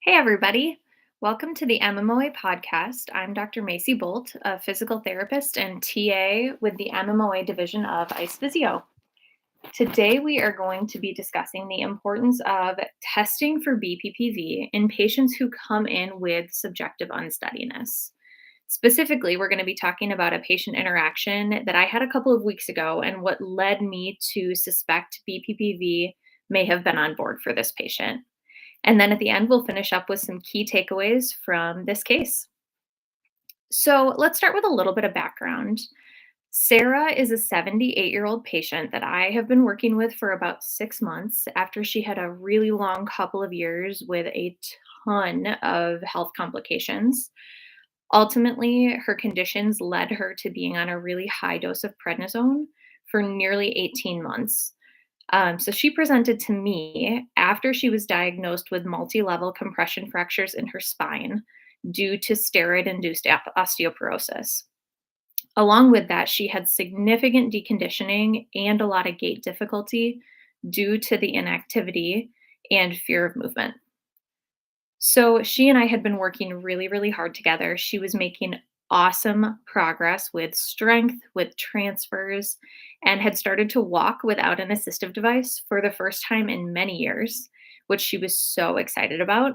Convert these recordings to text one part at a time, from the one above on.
Hey, everybody. Welcome to the MMOA podcast. I'm Dr. Macy Bolt, a physical therapist and TA with the MMOA division of Ice Physio. Today, we are going to be discussing the importance of testing for BPPV in patients who come in with subjective unsteadiness. Specifically, we're going to be talking about a patient interaction that I had a couple of weeks ago and what led me to suspect BPPV may have been on board for this patient. And then at the end, we'll finish up with some key takeaways from this case. So let's start with a little bit of background. Sarah is a 78-year-old patient that I have been working with for about 6 months after she had a really long couple of years with a ton of health complications. Ultimately, her conditions led her to being on a really high dose of prednisone for nearly 18 months. So she presented to me after she was diagnosed with multi-level compression fractures in her spine due to steroid-induced osteoporosis. Along with that, she had significant deconditioning and a lot of gait difficulty due to the inactivity and fear of movement. So she and I had been working really, really hard together. She was making awesome progress with strength, with transfers, and had started to walk without an assistive device for the first time in many years, which she was so excited about.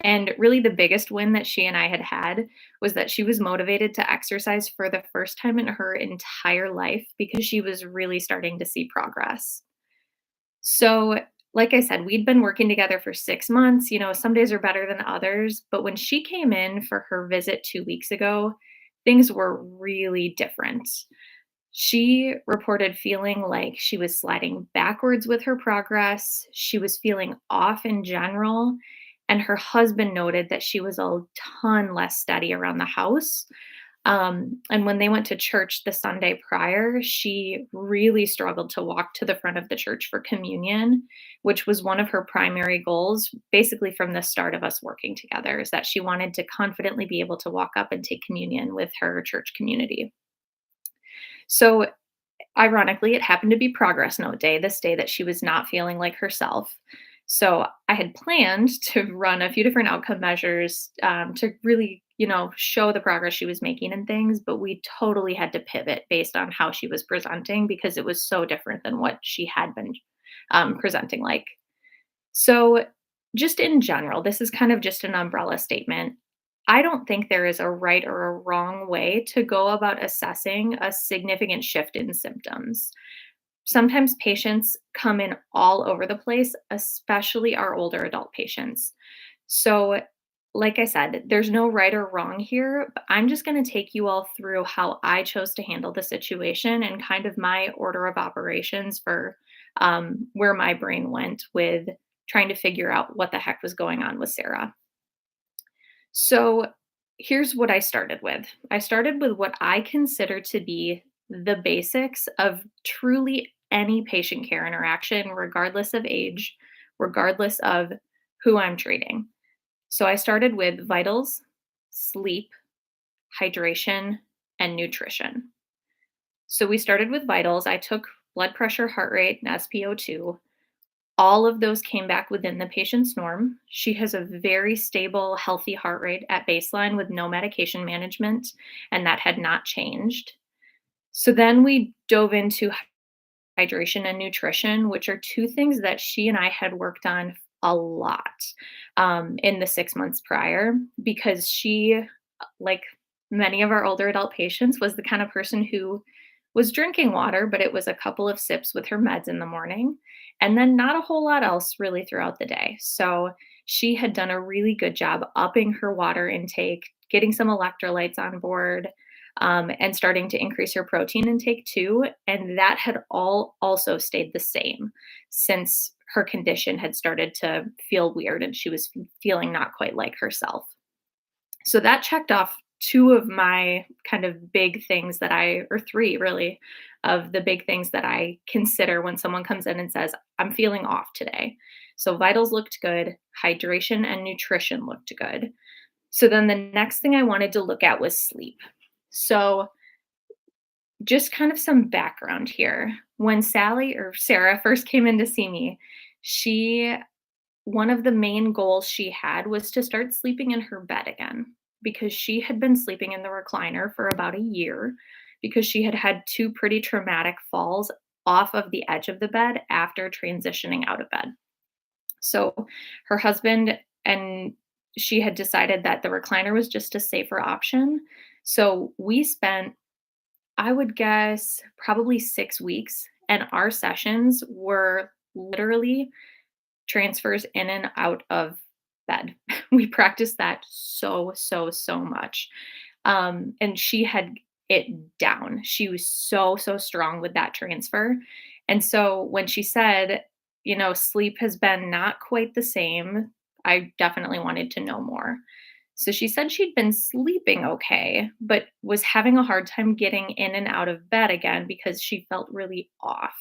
And really, the biggest win that she and I had had was that she was motivated to exercise for the first time in her entire life because she was really starting to see progress. So, like I said, we'd been working together for 6 months. Some days are better than others. But when she came in for her visit 2 weeks ago, things were really different. She reported feeling like she was sliding backwards with her progress. She was feeling off in general. And her husband noted that she was a ton less steady around the house. And when they went to church the Sunday prior, she really struggled to walk to the front of the church for communion, which was one of her primary goals, basically from the start of us working together, is that she wanted to confidently be able to walk up and take communion with her church community. So, ironically, it happened to be progress note day, this day that she was not feeling like herself. So I had planned to run a few different outcome measures to really, show the progress she was making and things, but we totally had to pivot based on how she was presenting because it was so different than what she had been presenting like. So, just in general, this is kind of just an umbrella statement. I don't think there is a right or a wrong way to go about assessing a significant shift in symptoms. Sometimes patients come in all over the place, especially our older adult patients. So, like I said, there's no right or wrong here, but I'm just going to take you all through how I chose to handle the situation and kind of my order of operations for where my brain went with trying to figure out what the heck was going on with Sarah. So, here's what I started with. I started with what I consider to be the basics of truly any patient care interaction, regardless of age, regardless of who I'm treating. So, I started with vitals, sleep, hydration, and nutrition. So, we started with vitals. I took blood pressure, heart rate, and SpO2. All of those came back within the patient's norm. She has a very stable, healthy heart rate at baseline with no medication management, and that had not changed. So then we dove into hydration and nutrition, which are two things that she and I had worked on a lot in the 6 months prior, because she, like many of our older adult patients, was the kind of person who was drinking water, but it was a couple of sips with her meds in the morning, and then not a whole lot else really throughout the day. So she had done a really good job upping her water intake, getting some electrolytes on board, and starting to increase her protein intake too. And that had all also stayed the same since her condition had started to feel weird and she was feeling not quite like herself. So that checked off two of my kind of big things or three really, of the big things that I consider when someone comes in and says, I'm feeling off today. So vitals looked good, hydration and nutrition looked good. So then the next thing I wanted to look at was sleep. So just kind of some background here. When Sally or Sarah first came in to see me, she one of the main goals she had was to start sleeping in her bed again because she had been sleeping in the recliner for about a year because she had had two pretty traumatic falls off of the edge of the bed after transitioning out of bed. So her husband and she had decided that the recliner was just a safer option. So we spent, I would guess, probably 6 weeks, and our sessions were literally transfers in and out of bed. We practiced that so, so, so much. And she had it down. She was so, so strong with that transfer. And so when she said, sleep has been not quite the same, I definitely wanted to know more. So she said she'd been sleeping okay, but was having a hard time getting in and out of bed again because she felt really off.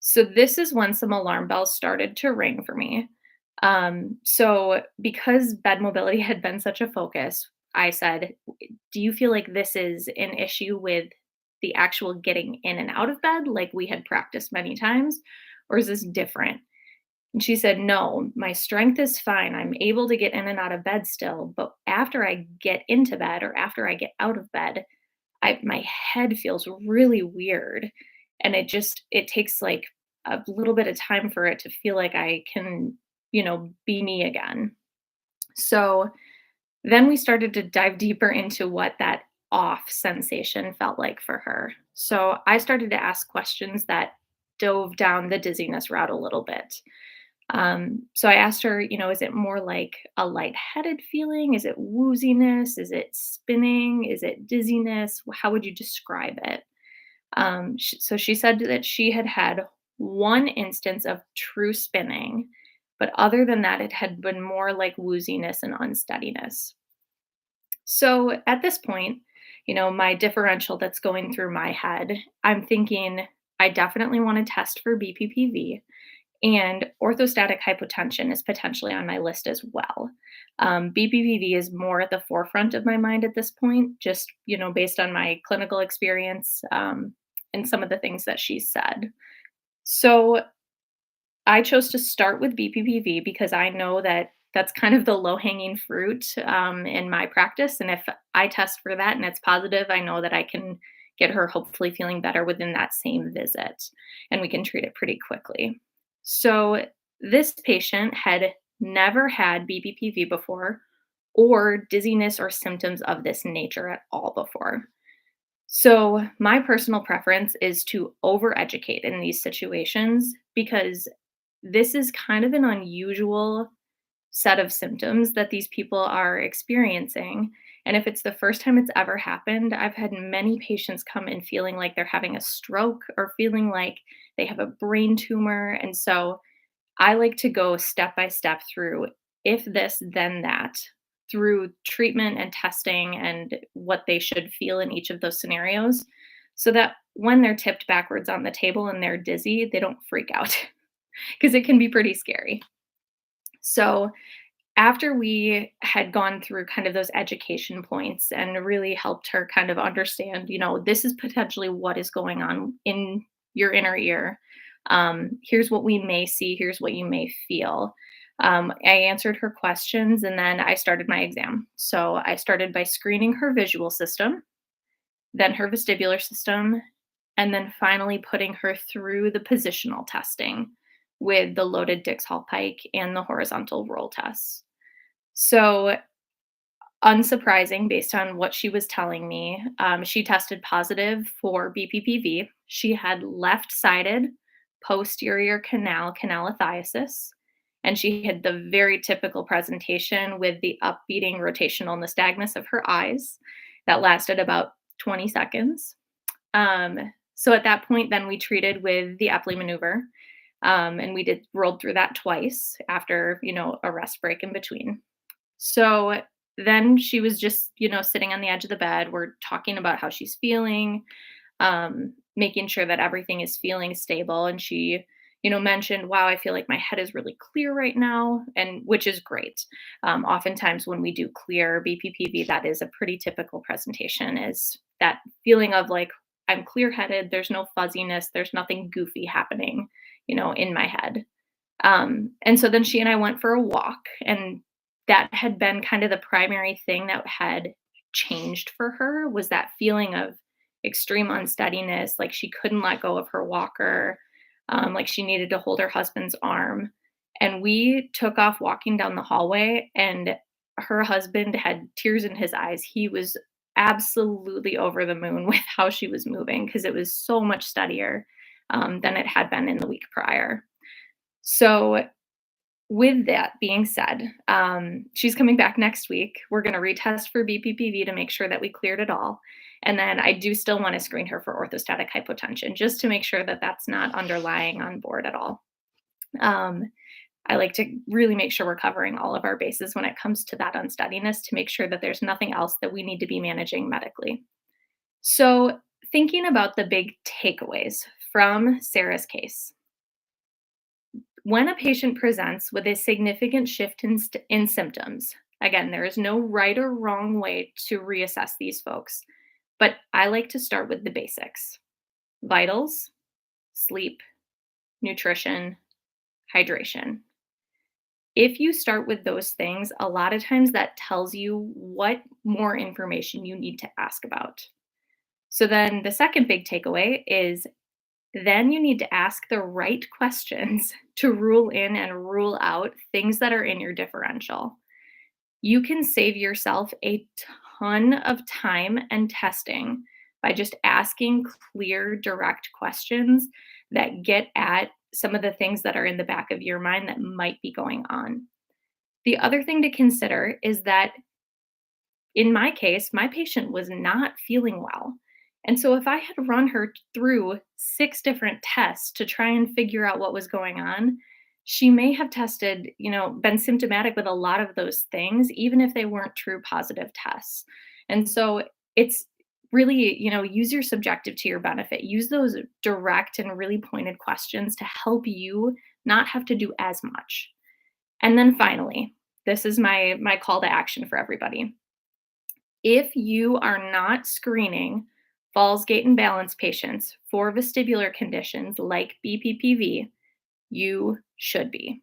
So this is when some alarm bells started to ring for me. So because bed mobility had been such a focus, I said, "Do you feel like this is an issue with the actual getting in and out of bed, like we had practiced many times, or is this different?" And she said, "No, my strength is fine. I'm able to get in and out of bed still, but after I get into bed or after I get out of bed, my head feels really weird, and it takes, like, a little bit of time for it to feel like I can, be me again." So, then we started to dive deeper into what that off sensation felt like for her. So, I started to ask questions that dove down the dizziness route a little bit. So I asked her, is it more like a lightheaded feeling? Is it wooziness? Is it spinning? Is it dizziness? How would you describe it? So she said that she had had one instance of true spinning, but other than that, it had been more like wooziness and unsteadiness. So at this point, my differential that's going through my head, I'm thinking I definitely want to test for BPPV, and orthostatic hypotension is potentially on my list as well. BPPV is more at the forefront of my mind at this point, just based on my clinical experience, and some of the things that she said. So I chose to start with BPPV because I know that that's kind of the low hanging fruit, in my practice. And if I test for that and it's positive, I know that I can get her hopefully feeling better within that same visit, and we can treat it pretty quickly. So this patient had never had BPPV before or dizziness or symptoms of this nature at all before. So, my personal preference is to overeducate in these situations because this is kind of an unusual set of symptoms that these people are experiencing. And if it's the first time it's ever happened, I've had many patients come in feeling like they're having a stroke or feeling like they have a brain tumor. And so I like to go step by step through if this, then that, through treatment and testing and what they should feel in each of those scenarios, so that when they're tipped backwards on the table and they're dizzy, they don't freak out because it can be pretty scary. So, after we had gone through kind of those education points and really helped her kind of understand, this is potentially what is going on in your inner ear. Here's what we may see, here's what you may feel. I answered her questions and then I started my exam. So I started by screening her visual system, then her vestibular system, and then finally putting her through the positional testing with the loaded Dix Hall Pike and the horizontal roll tests. So, unsurprising based on what she was telling me, she tested positive for BPPV. She had left-sided posterior canal canalithiasis, and she had the very typical presentation with the upbeating rotational nystagmus of her eyes that lasted about 20 seconds. So at that point, then we treated with the Epley maneuver, and we did rolled through that twice after a rest break in between. So then she was just, sitting on the edge of the bed. We're talking about how she's feeling, making sure that everything is feeling stable. And she, mentioned, wow, I feel like my head is really clear right now, and which is great. Oftentimes when we do clear BPPV, that is a pretty typical presentation, is that feeling of like, I'm clear headed, there's no fuzziness, there's nothing goofy happening, in my head. And so then she and I went for a walk, and that had been kind of the primary thing that had changed for her, was that feeling of extreme unsteadiness, like she couldn't let go of her walker, like she needed to hold her husband's arm. And we took off walking down the hallway, and her husband had tears in his eyes. He was absolutely over the moon with how she was moving, because it was so much steadier than it had been in the week prior. So, with that being said, she's coming back next week. We're going to retest for BPPV to make sure that we cleared it all. And then I do still want to screen her for orthostatic hypotension, just to make sure that that's not underlying on board at all. I like to really make sure we're covering all of our bases when it comes to that unsteadiness, to make sure that there's nothing else that we need to be managing medically. So, thinking about the big takeaways from Sarah's case. When a patient presents with a significant shift in symptoms, again, there is no right or wrong way to reassess these folks, but I like to start with the basics: vitals, sleep, nutrition, hydration. If you start with those things, a lot of times that tells you what more information you need to ask about. So then the second big takeaway is, then you need to ask the right questions to rule in and rule out things that are in your differential. You can save yourself a ton of time and testing by just asking clear, direct questions that get at some of the things that are in the back of your mind that might be going on. The other thing to consider is that in my case, my patient was not feeling well. And so if I had run her through 6 different tests to try and figure out what was going on, she may have tested, been symptomatic with a lot of those things, even if they weren't true positive tests. And so it's really, use your subjective to your benefit. Use those direct and really pointed questions to help you not have to do as much. And then finally, this is my call to action for everybody. If you are not screening falls, gait, and balance patients for vestibular conditions like BPPV, you should be.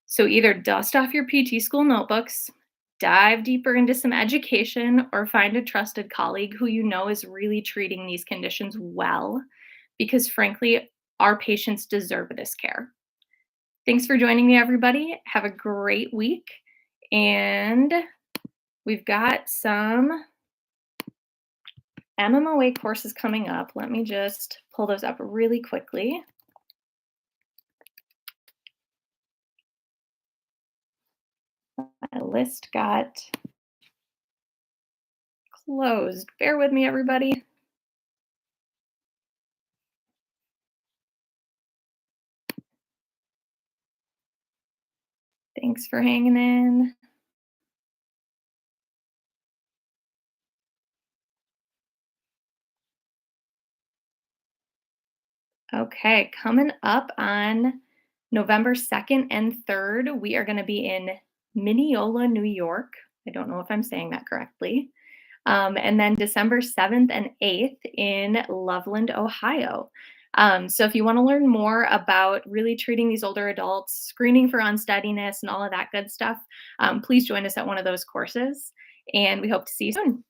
So either dust off your PT school notebooks, dive deeper into some education, or find a trusted colleague who you know is really treating these conditions well, because frankly, our patients deserve this care. Thanks for joining me, everybody. Have a great week. And we've got some MMOA courses coming up. Let me just pull those up really quickly. My list got closed. Bear with me, everybody. Thanks for hanging in. Okay, coming up on November 2nd and 3rd, we are going to be in Mineola, New York. I don't know if I'm saying that correctly. And then December 7th and 8th in Loveland, Ohio. So if you want to learn more about really treating these older adults, screening for unsteadiness, and all of that good stuff, please join us at one of those courses. And we hope to see you soon.